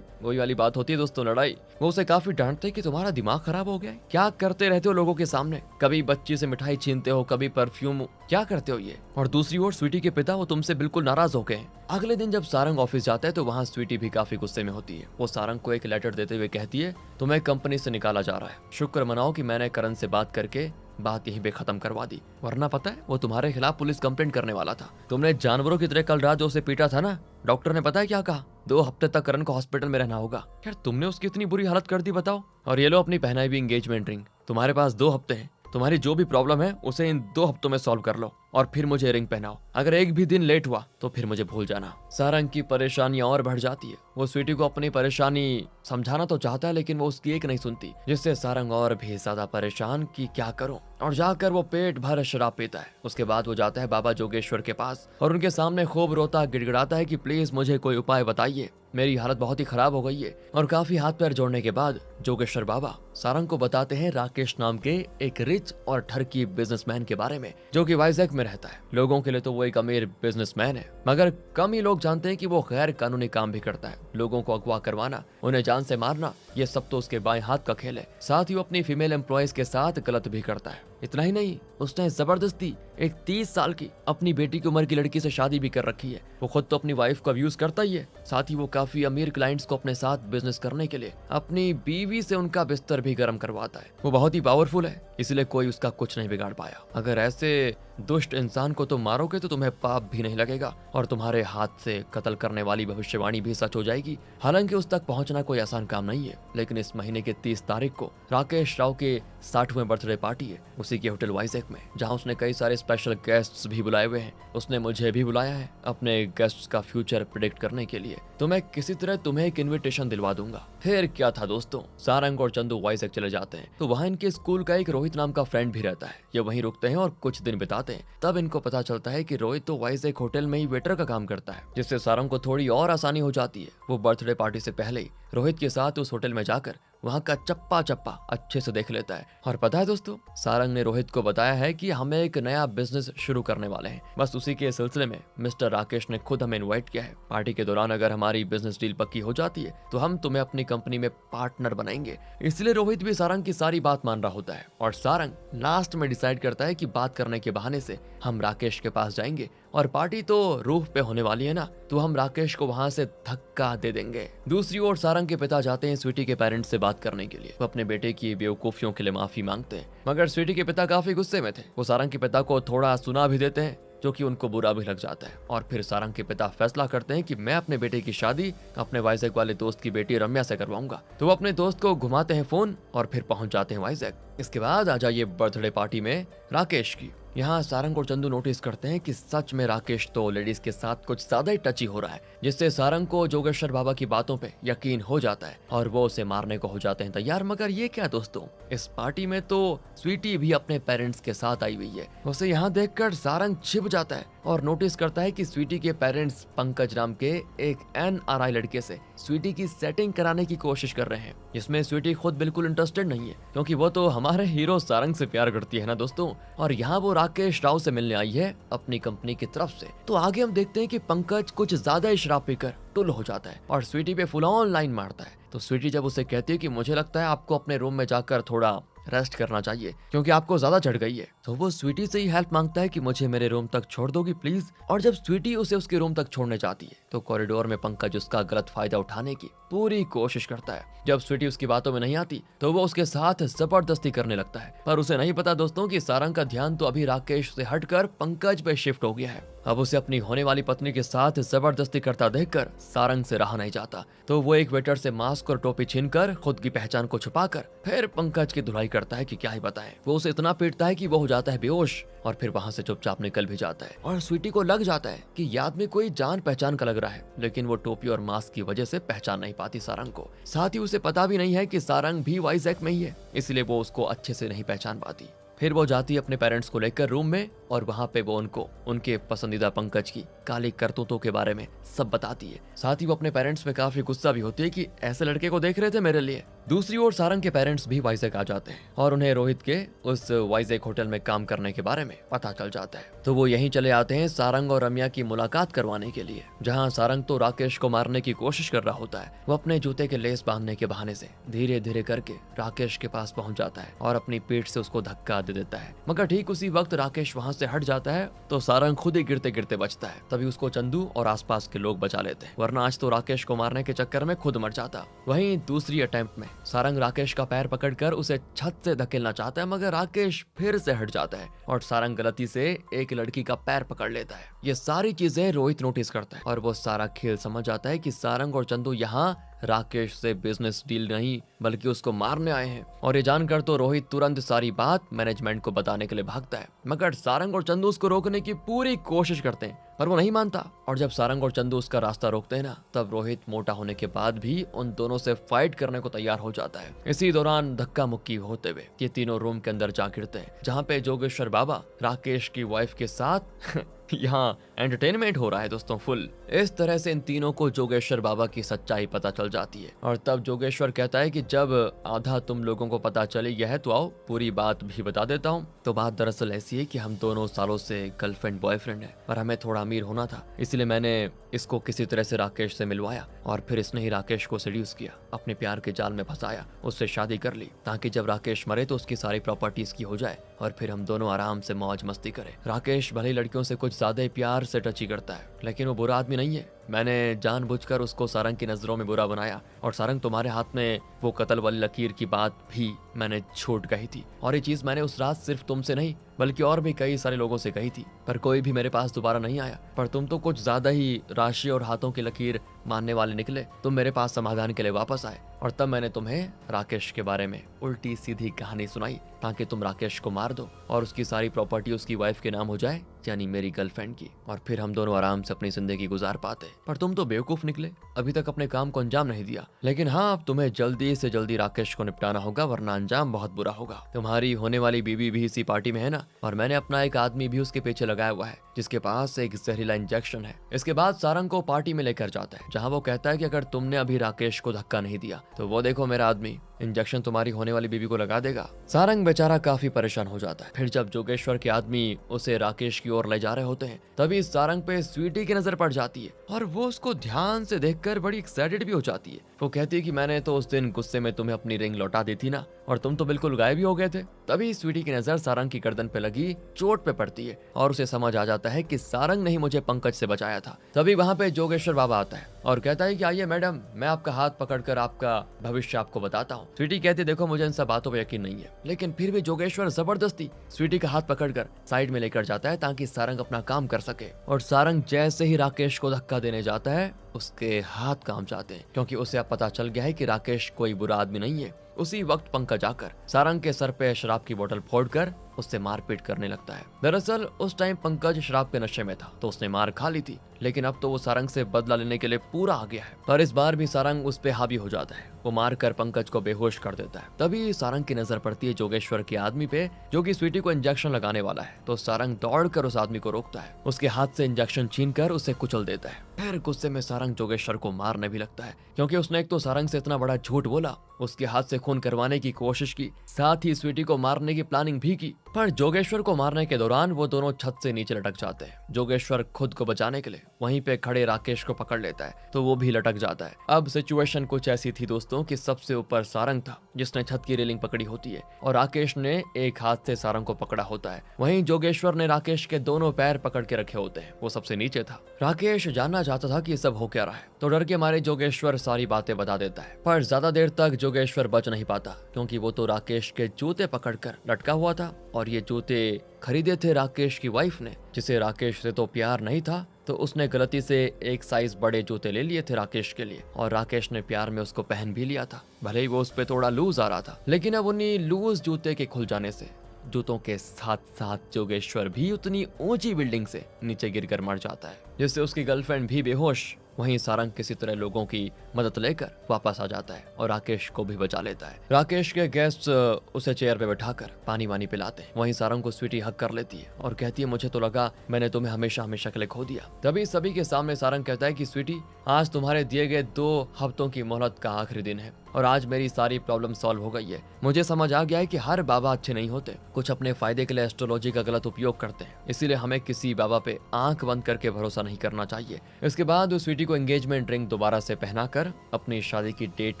वही वाली बात होती है दोस्तों, लड़ाई। वो उसे काफी डांटते हैं कि तुम्हारा दिमाग खराब हो गया है, क्या करते रहते हो लोगों के सामने, कभी बच्ची से मिठाई छीनते हो, कभी परफ्यूम, क्या करते हो ये। और दूसरी ओर स्वीटी के पिता वो तुमसे बिल्कुल नाराज हो गए। अगले दिन जब सारंग ऑफिस जाता है तो वहाँ स्वीटी भी काफी गुस्से में होती है। वो सारंग को एक लेटर देते हुए कहती है, तुम्हें कंपनी से निकाला जा रहा है, शुक्र मनाओ कि मैंने करण से बात करके बात यहीं पे खत्म करवा दी, वरना पता है वो तुम्हारे खिलाफ पुलिस कंप्लेंट करने वाला था। तुमने जानवरों की तरह कल रात जो उसे पीटा था ना, डॉक्टर ने पता है क्या कहा, 2 हफ्ते तक करण को हॉस्पिटल में रहना होगा। यार तुमने उसकी इतनी बुरी हालत कर दी बताओ। और ये लो अपनी पहनाई भी एंगेजमेंट रिंग, तुम्हारे पास 2 हफ्ते हैं, तुम्हारी जो भी प्रॉब्लम है उसे इन 2 हफ्तों में सॉल्व कर लो। और फिर मुझे रिंग पहनाओ। अगर एक भी दिन लेट हुआ तो फिर मुझे भूल जाना। सारंग की परेशानियां और बढ़ जाती है। वो स्वीटी को अपनी परेशानी समझाना तो चाहता है लेकिन वो उसकी एक नहीं सुनती, जिससे सारंग और भी ज्यादा परेशान कि क्या करूं, और जाकर वो पेट भर शराब पीता है। उसके बाद वो जाता है बाबा जोगेश्वर के पास और उनके सामने खूब रोता गिड़गिड़ाता है कि प्लीज मुझे कोई उपाय बताइए, मेरी हालत बहुत ही खराब हो गई है। और काफी हाथ पैर जोड़ने के बाद जोगेश्वर बाबा सारंग को बताते हैं राकेश नाम के एक रिच और ठरकी बिजनेसमैन के बारे में, जो कि वाइजैक में रहता है। लोगों के लिए तो वो एक अमीर बिजनेसमैन है, मगर कम ही लोग जानते हैं कि वो गैर कानूनी काम भी करता है। लोगों को अगवा करवाना, उन्हें जान से मारना, ये सब तो उसके बाएं हाथ का खेल है। साथ ही वो अपनी फीमेल एम्प्लॉयज के साथ गलत भी करता है। इतना ही नहीं, उसने जबरदस्ती एक 30 साल की अपनी बेटी की उम्र की लड़की से शादी भी कर रखी है। वो खुद तो अपनी वाइफ को अब्यूज करता ही है, साथ ही वो काफी अमीर क्लाइंट्स को अपने साथ बिजनेस करने के लिए अपनी बीवी से उनका बिस्तर भी गर्म करवाता है। वो बहुत ही पावरफुल है, इसलिए कोई उसका कुछ नहीं बिगाड़ पाया। अगर ऐसे दुष्ट इंसान को तुम मारोगे तो तुम्हें पाप भी नहीं लगेगा और तुम्हारे हाथ से कत्ल करने वाली भविष्यवाणी भी सच हो जाएगी। हालांकि उस तक पहुंचना कोई आसान काम नहीं है, लेकिन इस महीने के 30 तारीख को राकेश राव के 60वें बर्थडे पार्टी है उसी के होटल वाइजैक में, जहां उसने कई सारे स्पेशल गेस्ट्स भी बुलाए हुए हैं। उसने मुझे भी बुलाया है अपने गेस्ट्स का फ्यूचर प्रेडिक्ट करने के लिए, तो मैं किसी तरह तुम्हें एक इन्विटेशन दिलवा दूंगा। फिर क्या था दोस्तों, सारंग और चंदू वाइजैक चले जाते हैं, तो वहाँ इनके स्कूल का एक रोहित नाम का फ्रेंड भी रहता है। ये वहीं रुकते हैं और कुछ दिन बिताते हैं। तब इनको पता चलता है कि रोहित तो वाइजैक होटल में ही वेटर का काम करता है, जिससे सारंग को थोड़ी और आसानी हो जाती है। वो बर्थडे पार्टी से पहले ही रोहित के साथ उस होटल में जाकर वहाँ का चप्पा चप्पा अच्छे से देख लेता है। और पता है दोस्तों, सारंग ने रोहित को बताया है कि हमें एक नया बिजनेस शुरू करने वाले हैं। बस उसी के सिलसिले में मिस्टर राकेश ने खुद हमें इनवाइट किया है। पार्टी के दौरान अगर हमारी बिजनेस डील पक्की हो जाती है तो हम तुम्हें अपनी कंपनी में पार्टनर बनाएंगे। इसलिए रोहित भी सारंग की सारी बात मान रहा होता है और सारंग लास्ट में डिसाइड करता है कि बात करने के बहाने से हम राकेश के पास जाएंगे और पार्टी तो रूफ पे होने वाली है ना, तो हम राकेश को वहां से धक्का दे देंगे। दूसरी ओर सारंग के पिता जाते हैं स्वीटी के पेरेंट्स से बात करने के लिए। वो अपने बेटे की बेवकूफियों के लिए माफी मांगते हैं, मगर स्वीटी के पिता काफी गुस्से में थे। वो सारंग के पिता को थोड़ा सुना भी देते हैं, जो कि उनको बुरा भी लग जाता है। और फिर सारंग के पिता फैसला करते हैं कि मैं अपने बेटे की शादी अपने वाइजैक वाले दोस्त की बेटी रम्या से करवाऊंगा। तो वो अपने दोस्त को घुमाते हैं फोन और फिर पहुंच जाते हैं वाइजैक। इसके बाद आ जाइए बर्थडे पार्टी में राकेश की। यहाँ सारंग और चंदू नोटिस करते हैं कि सच में राकेश तो लेडीज के साथ कुछ ज्यादा ही टची हो रहा है, जिससे सारंग को जोगेश्वर बाबा की बातों पे यकीन हो जाता है और वो उसे मारने को हो जाते हैं तैयार। मगर ये क्या दोस्तों, इस पार्टी में तो स्वीटी भी अपने पेरेंट्स के साथ आई हुई है। उसे यहाँ देखकर सारंग छिप जाता है और नोटिस करता है कि स्वीटी के पेरेंट्स पंकज नाम के एक NRI लड़के से स्वीटी की सेटिंग कराने की कोशिश कर रहे हैं, जिसमें स्वीटी खुद बिल्कुल इंटरेस्टेड नहीं है, क्योंकि वो तो हमारे हीरो सारंग से प्यार करती है ना दोस्तों। और यहाँ वो राकेश राव से मिलने आई है अपनी कंपनी की तरफ से। तो आगे हम देखते हैं कि पंकज कुछ ज्यादा ही शराब पीकर टुल हो जाता है और स्वीटी पे फुल ऑन लाइन मारता है। तो स्वीटी जब उसे कहती है कि मुझे लगता है आपको अपने रूम में जाकर थोड़ा रेस्ट करना चाहिए क्योंकि आपको ज्यादा चढ़ गई है, तो वो स्वीटी से ही हेल्प मांगता है कि मुझे मेरे रूम तक छोड़ दोगी प्लीज। और जब स्वीटी उसे उसके रूम तक छोड़ने जाती है तो कॉरिडोर में पंकज उसका गलत फायदा उठाने की पूरी कोशिश करता है। जब स्वीटी उसकी बातों में नहीं आती तो वो उसके साथ जबरदस्ती करने लगता है, पर उसे नहीं पता दोस्तों कि सारंग का ध्यान तो अभी राकेश से हटकर पंकज पे शिफ्ट हो गया है। अब उसे अपनी होने वाली पत्नी के साथ जबरदस्ती करता देखकर सारंग से रहा नहीं जाता, तो वो एक वेटर से मास्क और टोपी छीनकर खुद की पहचान को छुपाकर फिर पंकज की धुलाई करता है कि क्या ही बताएं। वो उसे इतना पीटता है कि वो हो जाता है बेहोश और फिर वहां से चुपचाप निकल भी जाता है। और स्वीटी को लग जाता है कि याद में कोई जान पहचान का लग रहा है, लेकिन वो टोपी और मास्क की वजह से पहचान नहीं पाती सारंग को। साथ ही उसे पता भी नहीं है कि सारंग भी वाइजैक में ही है, इसलिए वो उसको अच्छे से नहीं पहचान पाती। फिर वो जाती है अपने पेरेंट्स को लेकर रूम में और वहाँ पे वो उनको उनके पसंदीदा पंकज की काली करतूतों के बारे में सब बताती है। साथ ही वो अपने पेरेंट्स में काफी गुस्सा भी होती है कि ऐसे लड़के को देख रहे थे मेरे लिए। दूसरी ओर सारंग के पेरेंट्स भी वाइजैक आ जाते हैं और उन्हें रोहित के उस वाइजैक होटल में काम करने के बारे में पता चल जाता है, तो वो यहीं चले आते हैं सारंग और रम्या की मुलाकात करवाने के लिए। जहाँ सारंग तो राकेश को मारने की कोशिश कर रहा होता है, वो अपने जूते के लेस बांधने के बहाने से धीरे धीरे करके राकेश के पास पहुंच जाता है और अपनी पीठ से उसको धक्का दे देता है। मगर ठीक उसी वक्त राकेश वहां से हट जाता है तो सारंग खुद ही गिरते गिरते बचता है। तभी उसको चंदू और आसपास के लोग बचा लेते हैं, वरना आज तो राकेश को मारने के चक्कर में खुद मर जाता। वहीं दूसरी अटेम्प्ट में सारंग राकेश का पैर पकड़कर उसे छत से धकेलना चाहता है, मगर राकेश फिर से हट जाता है और सारंग गलती से एक लड़की का पैर पकड़ लेता है। ये सारी चीजें रोहित नोटिस करता है और वो सारा खेल समझ आता है कि सारंग और चंदू यहाँ राकेश से बिजनेस डील नहीं बल्कि उसको मारने आए हैं। और ये जानकर तो रोहित तुरंत सारी बात मैनेजमेंट को बताने के लिए भागता है, मगर सारंग और चंदू उसको रोकने की पूरी कोशिश करते हैं पर वो नहीं मानता। और जब सारंग और चंदू उसका रास्ता रोकते हैं ना, तब रोहित मोटा होने के बाद भी उन दोनों से फाइट करने को तैयार हो जाता है। इसी दौरान धक्का मुक्की होते हुए ये तीनों रूम के अंदर जा गिरते हैं जहाँ पे जोगेश्वर बाबा राकेश की वाइफ के साथ यहाँ एंटरटेनमेंट हो रहा है दोस्तों फुल। इस तरह से इन तीनों को जोगेश्वर बाबा की सच्चाई पता चल जाती है और तब जोगेश्वर कहता है कि जब आधा तुम लोगों को पता चली गया है तो आओ पूरी बात भी बता देता हूँ। तो बात दरअसल ऐसी है कि हम दोनों सालों से गर्लफ्रेंड बॉयफ्रेंड है पर हमें थोड़ा अमीर होना था, इसलिए मैंने इसको किसी तरह से राकेश से मिलवाया और फिर इसने ही राकेश को सेड्यूस किया, अपने प्यार के जाल में फंसाया, उससे शादी कर ली ताकि जब राकेश मरे तो उसकी सारी प्रॉपर्टीज की हो जाए और फिर हम दोनों आराम से मौज मस्ती करें। राकेश भले लड़कियों से कुछ ज्यादा ही प्यार से टची करता है लेकिन वो बुरा आदमी नहीं है। मैंने जानबूझकर उसको सारंग की नजरों में बुरा बनाया और सारंग तुम्हारे हाथ में वो कत्ल वाली लकीर की बात भी मैंने छूट कही थी और ये चीज मैंने उस रात सिर्फ तुमसे नहीं बल्कि और भी कई सारे लोगों से कही थी पर कोई भी मेरे पास दोबारा नहीं आया। पर तुम तो कुछ ज्यादा ही राशि और हाथों की लकीर मानने वाले निकले, तुम मेरे पास समाधान के लिए वापस आए और तब मैंने तुम्हें राकेश के बारे में उल्टी सीधी कहानी सुनाई ताकि तुम राकेश को मार दो और उसकी सारी प्रॉपर्टी उसकी वाइफ के नाम हो जाए यानी मेरी गर्लफ्रेंड की, और फिर हम दोनों आराम से अपनी जिंदगी गुजार पाते। पर तुम तो बेवकूफ निकले, अभी तक अपने काम को अंजाम नहीं दिया। लेकिन हाँ, अब तुम्हें जल्दी से जल्दी राकेश को निपटाना होगा वरना अंजाम बहुत बुरा होगा। तुम्हारी होने वाली बीवी भी इसी पार्टी में है ना, और मैंने अपना एक आदमी भी उसके पीछे लगाया हुआ है जिसके पास एक जहरीला इंजेक्शन है। इसके बाद सारंग को पार्टी में लेकर जाता है जहाँ वो कहता है कि अगर तुमने अभी राकेश को धक्का नहीं दिया तो वो देखो मेरा आदमी इंजेक्शन तुम्हारी होने वाली बीवी को लगा देगा। सारंग बेचारा काफी परेशान हो जाता है। फिर जब जोगेश्वर के आदमी उसे राकेश की ओर ले जा रहे होते हैं तभी सारंग पे स्वीटी की नजर पड़ जाती है और वो उसको ध्यान से देखकर बड़ी एक्साइटेड भी हो जाती है। वो कहती है कि मैंने तो उस दिन गुस्से में तुम्हें अपनी रिंग लौटा दी थी ना, और तुम तो बिल्कुल गायब ही हो गए थे। तभी स्वीटी की नजर सारंग की गर्दन पे लगी चोट पे पड़ती है और उसे समझ आ जाता है कि सारंग ने ही मुझे पंकज से बचाया था। तभी वहाँ पे जोगेश्वर बाबा आता है और कहता है कि आइए मैडम, मैं आपका हाथ पकड़कर आपका भविष्य आपको बताता हूँ। स्वीटी कहती देखो मुझे इन सब बातों पे यकीन नहीं है, लेकिन फिर भी जोगेश्वर जबरदस्ती स्वीटी का हाथ पकड़कर साइड में लेकर जाता है ताकि सारंग अपना काम कर सके। और सारंग जैसे ही राकेश को धक्का देने जाता है उसके हाथ काम जाते हैं क्योंकि उसे अब पता चल गया है कि राकेश कोई बुरा आदमी नहीं है। उसी वक्त पंकज आकर सारंग के सर पे शराब की बोतल फोड़कर उससे मारपीट करने लगता है। दरअसल उस टाइम पंकज शराब के नशे में था तो उसने मार खा ली थी, लेकिन अब तो वो सारंग से बदला लेने के लिए पूरा आ गया है। पर इस बार भी सारंग उस पे हावी हो जाता है, वो मारकर पंकज को बेहोश कर देता है। तभी सारंग की नजर पड़ती है जोगेश्वर के आदमी पे जो कि स्वीटी को इंजेक्शन लगाने वाला है। तो सारंग दौड़कर उस आदमी को रोकता है, उसके हाथ से इंजेक्शन छीनकर उसे कुचल देता है। फिर गुस्से में सारंग जोगेश्वर को मारने भी लगता है क्योंकि उसने एक तो सारंग से इतना बड़ा झूठ बोला, उसके हाथ से खून करवाने की कोशिश की, साथ ही स्वीटी को मारने की प्लानिंग भी की। पर जोगेश्वर को मारने के दौरान वो दोनों छत से नीचे लटक जाते हैं। जोगेश्वर खुद को बचाने के लिए वहीं पे खड़े राकेश को पकड़ लेता है तो वो भी लटक जाता है। अब सिचुएशन कुछ ऐसी थी दोस्तों कि सबसे ऊपर सारंग था जिसने छत की रेलिंग पकड़ी होती है और राकेश ने एक हाथ से सारंग को पकड़ा होता है। वहीं जोगेश्वर ने राकेश के दोनों पैर पकड़ के रखे होते हैं, वो सबसे नीचे था। राकेश जानना चाहता था कि ये सब हो क्या रहा है तो डर के मारे जोगेश्वर सारी बातें बता देता है। पर ज्यादा देर तक जोगेश्वर बच नहीं पाता क्योंकि वो तो राकेश के जूते पकड़कर लटका हुआ था और ये जूते खरीदे थे राकेश की वाइफ ने, जिसे राकेश से तो प्यार नहीं था तो उसने गलती से एक साइज बड़े जूते ले लिए थे राकेश के लिए और राकेश ने प्यार में उसको पहन भी लिया था। भले ही वो उस पे थोड़ा लूज आ रहा था, लेकिन अब उन्हीं लूज जूते के खुल जाने से जूतों के साथ साथ जोगेश्वर भी उतनी ऊंची बिल्डिंग से नीचे गिरकर मर जाता है जिससे उसकी गर्लफ्रेंड भी बेहोश। वहीं सारंग किसी तरह लोगों की मदद लेकर वापस आ जाता है और राकेश को भी बचा लेता है। राकेश के गेस्ट उसे चेयर पे बैठाकर पानी वानी पिलाते हैं। वहीं सारंग को स्वीटी हक कर लेती है और कहती है मुझे तो लगा मैंने तुम्हें हमेशा हमेशा के लिए खो दिया। तभी सभी के सामने सारंग कहता है कि स्वीटी, आज तुम्हारे दिए गए 2 हफ्तों की मोहलत का आखिरी दिन है और आज मेरी सारी प्रॉब्लम सॉल्व हो गई है। मुझे समझ आ गया है कि हर बाबा अच्छे नहीं होते, कुछ अपने फायदे के लिए एस्ट्रोलॉजी का गलत उपयोग करते हैं, इसीलिए हमें किसी बाबा पे आंख बंद करके भरोसा नहीं करना चाहिए। इसके बाद वो स्वीटी को एंगेजमेंट रिंग दोबारा से पहनाकर अपनी शादी की डेट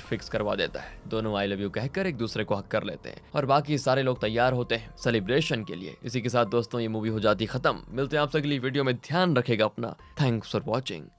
फिक्स करवा देता है। दोनों आई लव यू कहकर एक दूसरे को हक कर लेते हैं और बाकी सारे लोग तैयार होते हैं सेलिब्रेशन के लिए। इसी के साथ दोस्तों ये मूवी हो जाती खत्म। मिलते हैं आपसे अगली वीडियो में, ध्यान रखेगा अपना। Thanks for watching.